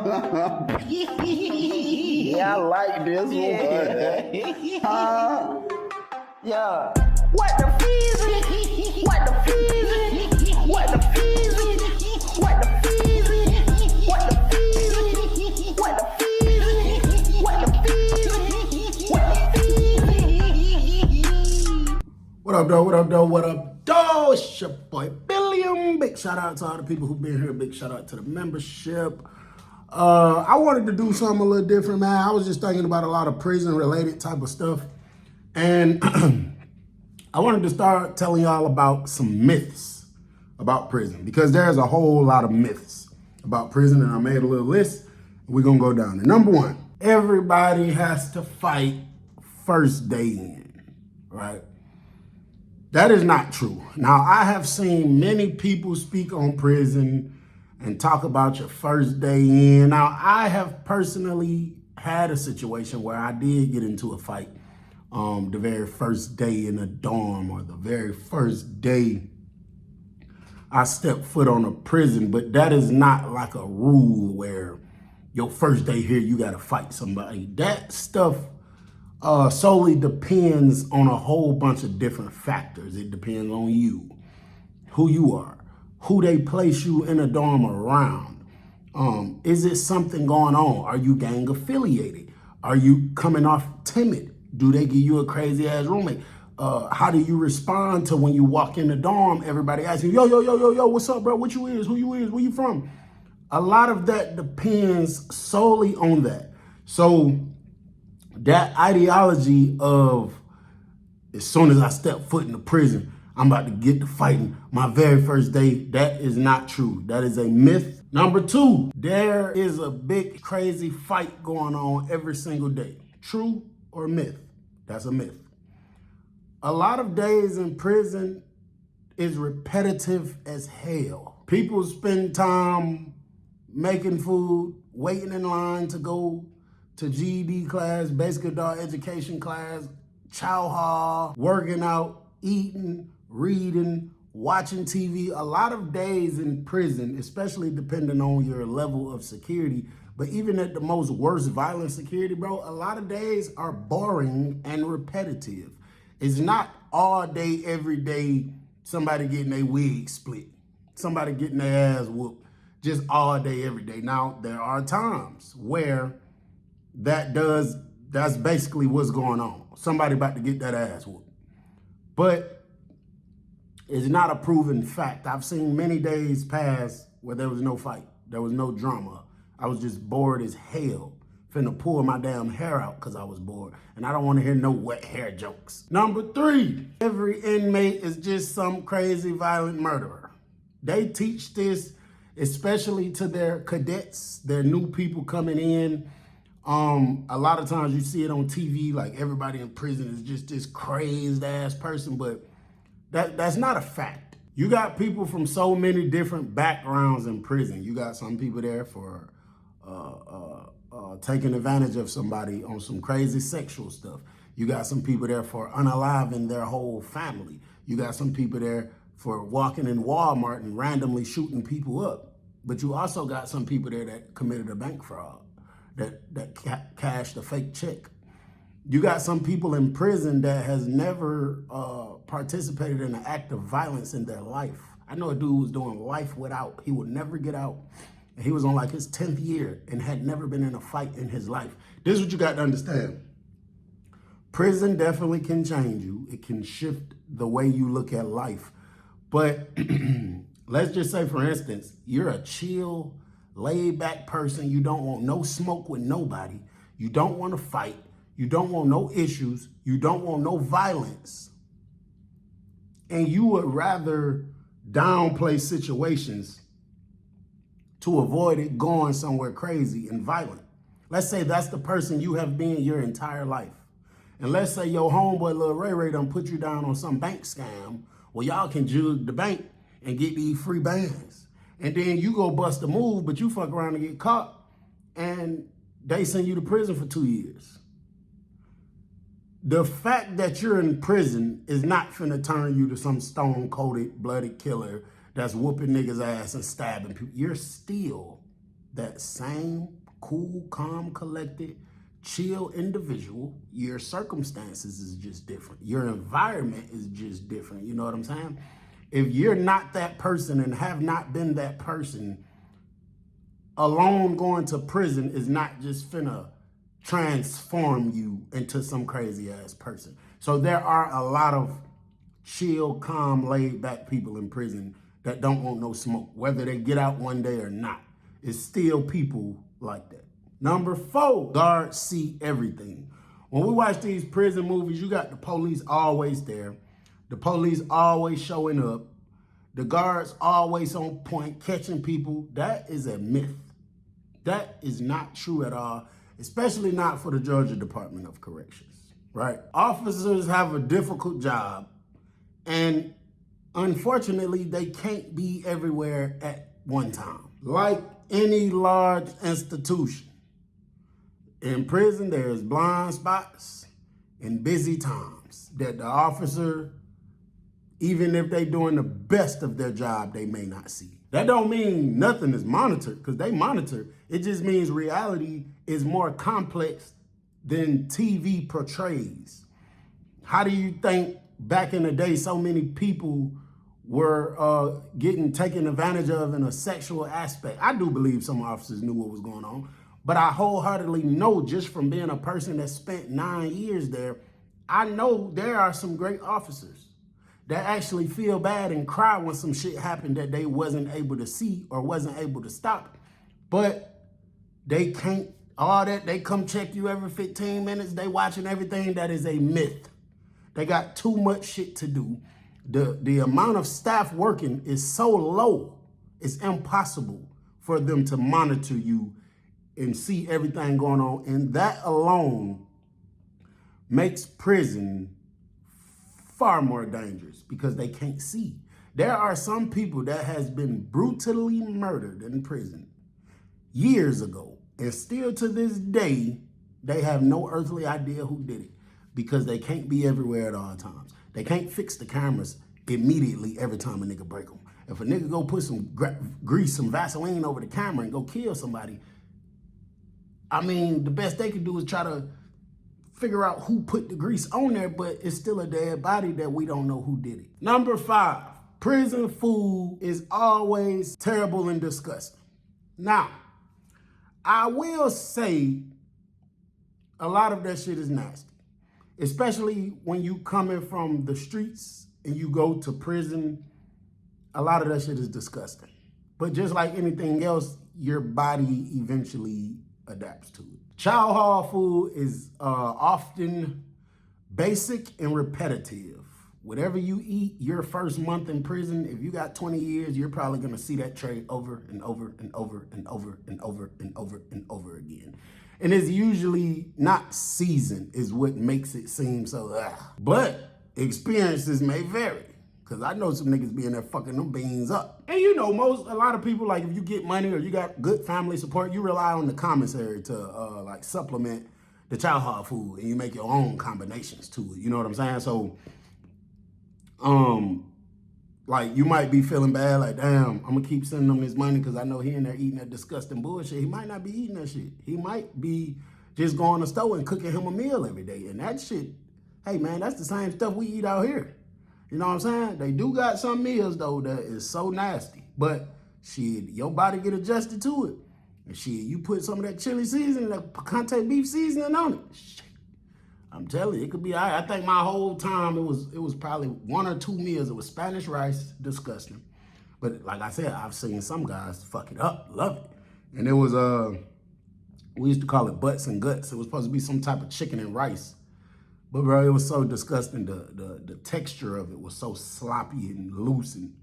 Yeah, I like this one. Yeah. What the feezy? What the feezy? What the feezy? What the feezy? What the feezy? What the feezy? What the feezy? What the feezy? What up, though? What up, though? What up, though? It's your boy Billiam. Big shout out to all the people who've been here. Big shout out to the membership. I wanted to do something a little different, man. I was just thinking about a lot of prison-related type of stuff. And I wanted to start telling y'all about some myths about prison, because there's a whole lot of myths about prison, and I made a little list. We're going to go down. And number one, everybody has to fight first day in, right? That is not true. Now, I have seen many people speak on prison and talk about your first day in. Now, I have personally had a situation where I did get into a fight the very first day in a dorm, or the very first day I stepped foot on a prison, but that is not like a rule where your first day here, you got to fight somebody. That stuff solely depends on a whole bunch of different factors. It depends on you, who you are, who they place you in a dorm around. Is it something going on? Are you gang affiliated? Are you coming off timid? Do they give you a crazy ass roommate? How do you respond to when you walk in the dorm, everybody asking, yo, what's up, bro? What you is? Who you is? Where you from? A lot of that depends solely on that. So that ideology of, as soon as I step foot in the prison, I'm about to get to fighting my very first day, that is not true. That is a myth. Number two, there is a big crazy fight going on every single day. True or myth? That's a myth. A lot of days in prison is repetitive as hell. People spend time making food, waiting in line to go to GED class, basic adult education class, chow hall, working out, eating, reading, watching TV. A lot of days in prison, especially depending on your level of security, but even at the most worst violent security, bro, a lot of days are boring and repetitive. It's not all day, every day, somebody getting their wig split, somebody getting their ass whooped, just all day, every day. Now, there are times where that's basically what's going on. Somebody about to get that ass whooped. But it's not a proven fact. I've seen many days pass where there was no fight. There was no drama. I was just bored as hell, finna pull my damn hair out because I was bored. And I don't want to hear no wet hair jokes. Number three, every inmate is just some crazy violent murderer. They teach this, especially to their cadets, their new people coming in. A lot of times you see it on TV, like everybody in prison is just this crazed ass person, but that's not a fact. You got people from so many different backgrounds in prison. You got some people there for taking advantage of somebody on some crazy sexual stuff. You got some people there for unaliving their whole family. You got some people there for walking in Walmart and randomly shooting people up. But you also got some people there that committed a bank fraud, that cashed a fake check. You got some people in prison that has never participated in an act of violence in their life. I know a dude who was doing life without. He would never get out. And he was on like his 10th year and had never been in a fight in his life. This is what you got to understand. Prison definitely can change you. It can shift the way you look at life. But let's just say, for instance, you're a chill, laid back person. You don't want no smoke with nobody. You don't want to fight. You don't want no issues. You don't want no violence. And you would rather downplay situations to avoid it going somewhere crazy and violent. Let's say that's the person you have been your entire life. And let's say your homeboy Lil Ray done put you down on some bank scam. Well, y'all can jug the bank and get these free bands. And then you go bust a move, but you fuck around and get caught, and they send you to prison for 2 years. The fact that you're in prison is not finna turn you to some stone-coated, bloody killer that's whooping niggas' ass and stabbing people. You're still that same cool, calm, collected, chill individual, your circumstances is just different. Your environment is just different. You know what I'm saying? If you're not that person and have not been that person, alone going to prison is not just finna transform you into some crazy ass person. So there are a lot of chill, calm, laid back people in prison that don't want no smoke, whether they get out one day or not. It's still people like that. Number 4, guards see everything. When we watch these prison movies, you got the police always there. The police always showing up. The guards always on point, catching people. That is a myth. That is not true at all, especially not for the Georgia Department of Corrections, right? Officers have a difficult job, and unfortunately, they can't be everywhere at one time. Like any large institution, in prison, there's blind spots and busy times that the officer, even if they're doing the best of their job, they may not see. That don't mean nothing is monitored, because they monitor. It just means reality is more complex than TV portrays. How do you think back in the day so many people were getting taken advantage of in a sexual aspect? I do believe some officers knew what was going on, but I wholeheartedly know, just from being a person that spent 9 years there, I know there are some great officers that actually feel bad and cry when some shit happened that they wasn't able to see or wasn't able to stop. But they can't, all that, they come check you every 15 minutes, they watching everything. That is a myth. They got too much shit to do. The amount of staff working is so low, it's impossible for them to monitor you and see everything going on. And that alone makes prison far more dangerous, because they can't see. There are some people that has been brutally murdered in prison years ago, and still to this day, they have no earthly idea who did it, because they can't be everywhere at all times. They can't fix the cameras immediately every time a nigga break them. If a nigga go put some grease, some Vaseline over the camera and go kill somebody, I mean, the best they can do is try to figure out who put the grease on there, but it's still a dead body that we don't know who did it. Number 5, prison food is always terrible and disgusting. Now, I will say a lot of that shit is nasty, especially when you coming from the streets and you go to prison. A lot of that shit is disgusting. But just like anything else, your body eventually adapts to it. Chow hall food is often basic and repetitive. Whatever you eat your first month in prison, if you got 20 years, you're probably gonna see that tray over and over and over and over and over and over and over again. And it's usually not seasoned is what makes it seem so, but experiences may vary. Cause I know some niggas be in there fucking them beans up. And you know, a lot of people, like if you get money or you got good family support, you rely on the commissary to like supplement the chow hall food, and you make your own combinations to it. You know what I'm saying? So, like you might be feeling bad, like, damn, I'm gonna keep sending him this money because I know he in there eating that disgusting bullshit. He might not be eating that shit. He might be just going to the store and cooking him a meal every day. And that shit, hey man, that's the same stuff we eat out here. You know what I'm saying? They do got some meals though that is so nasty, but shit, your body get adjusted to it. And shit, you put some of that chili seasoning, that picante beef seasoning on it. Shit, I'm telling you, it could be all right. I think my whole time it was probably 1 or 2 meals. It was Spanish rice, disgusting. But like I said, I've seen some guys fuck it up, love it. And it was we used to call it butts and guts. It was supposed to be some type of chicken and rice. But bro, it was so disgusting. The texture of it was so sloppy and loose and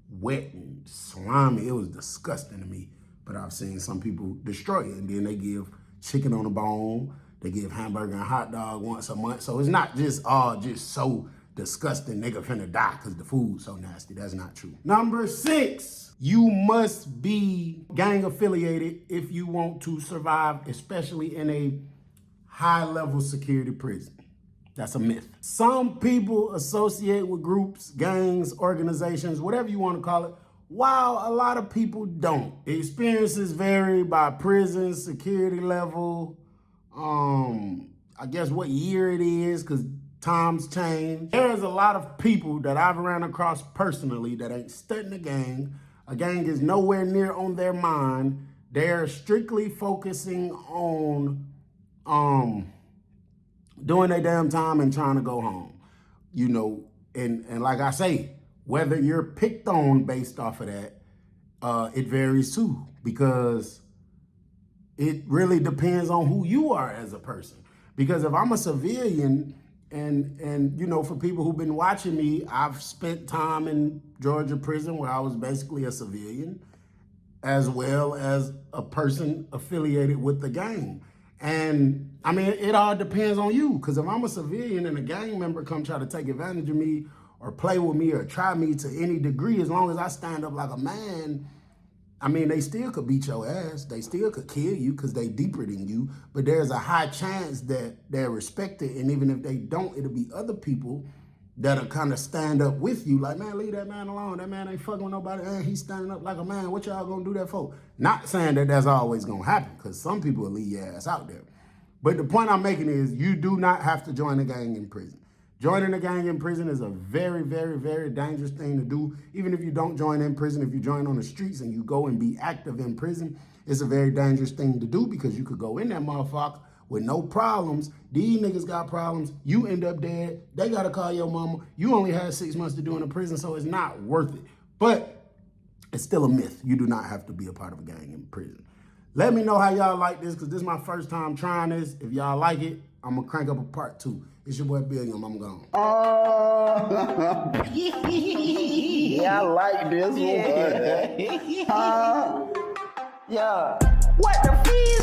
wet and slimy. It was disgusting to me. But I've seen some people destroy it. And then they give chicken on the bone. They give hamburger and hot dog once a month. So it's not just all just so disgusting, nigga finna die because the food's so nasty. That's not true. Number 6, you must be gang affiliated if you want to survive, especially in a high level security prison. That's a myth. Some people associate with groups, gangs, organizations, whatever you want to call it, while a lot of people don't. Experiences vary by prison, security level, I guess what year it is, because times change. There's a lot of people that I've ran across personally that ain't studying a gang. A gang is nowhere near on their mind. They're strictly focusing on doing their damn time and trying to go home. You know, and like I say, whether you're picked on based off of that, it varies too, because it really depends on who you are as a person. Because if I'm a civilian, and you know, for people who've been watching me, I've spent time in Georgia prison where I was basically a civilian, as well as a person affiliated with the gang. And I mean, it all depends on you, because if I'm a civilian and a gang member come try to take advantage of me or play with me or try me to any degree, as long as I stand up like a man, I mean, they still could beat your ass. They still could kill you because they deeper than you. But there's a high chance that they're respected. And even if they don't, it'll be other people that'll kind of stand up with you. Like, man, leave that man alone. That man ain't fucking with nobody. And he's standing up like a man. What y'all gonna do that for? Not saying that that's always gonna happen, because some people will leave your ass out there. But the point I'm making is you do not have to join a gang in prison. Joining a gang in prison is a very, very, very dangerous thing to do. Even if you don't join in prison, if you join on the streets and you go and be active in prison, it's a very dangerous thing to do, because you could go in that motherfucker with no problems. These niggas got problems. You end up dead. They got to call your mama. You only had 6 months to do in the prison, so it's not worth it. But it's still a myth. You do not have to be a part of a gang in prison. Let me know how y'all like this, because this is my first time trying this. If y'all like it, I'm going to crank up a part 2. It's your boy Billiam. I'm gone. Yeah, I like this one. Yeah. What the fees?